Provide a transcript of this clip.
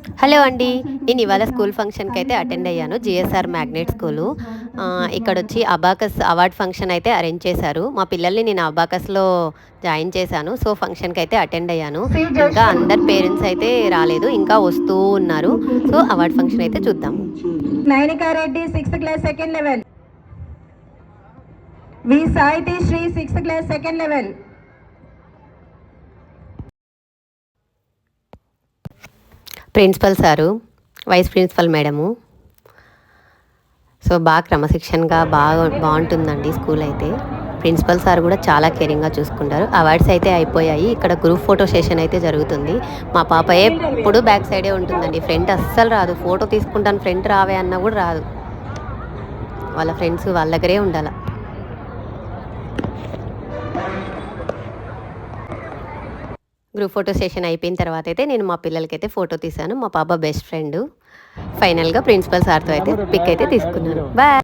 Hello అండి. నేను ఇవాళ స్కూల్ ఫంక్షన్‌కి అయితే అటెండ్ అయ్యాను. GSR magnet school. ఇక్కడొచ్చి అబాకస్ అవార్డ్ ఫంక్షన్ అయితే అరేంజ్ చేశారు. మా పిల్లల్ని నేను అబాకస్‌లో జాయిన్ చేశాను. సో, ఫంక్షన్‌కి అయితే అటెండ్ అయ్యాను. సి ఇంకా జస్ట్ అందరి పేరెంట్స్ అయితే రాలేదు. ఇంకా వస్తూ ఉన్నారు. సో, అవార్డ్ ఫంక్షన్ అయితే చూద్దాము. Nainika Reddy 6th class second level, V Sahithi Sri 6th class second level. Principal sir, vice principal madam. So, బాగా క్రమశిక్షణగా బావుంటుందండి స్కూల్ అయితే. ప్రిన్సిపల్ సార్ కూడా చాలా కేరింగ్‌గా చూసుకుంటారు. అవార్డ్స్ అయితే అయిపోయాయి. ఇక్కడ గ్రూప్ ఫోటో సెషన్ అయితే జరుగుతుంది. మా పాప ఎప్పుడు బ్యాక్ సైడే ఉంటుందండి. ఫ్రంట్ అస్సలు రాదు. ఫోటో తీసుకుంటాను ఫ్రంట్ రావే అన్నా కూడా రాదు. వాళ్ళ ఫ్రెండ్స్ వాళ్ళ దగ్గరే ఉండాల. గ్రూప్ ఫోటో సెషన్ అయిపోయిన తర్వాత అయితే నేను మా పిల్లలకైతే ఫోటో తీశాను. మా పాప బెస్ట్ ఫ్రెండు. ఫైనల్‌గా ప్రిన్సిపల్ సార్‌తో అయితే పిక్ అయితే తీసుకున్నాను. బాయ్.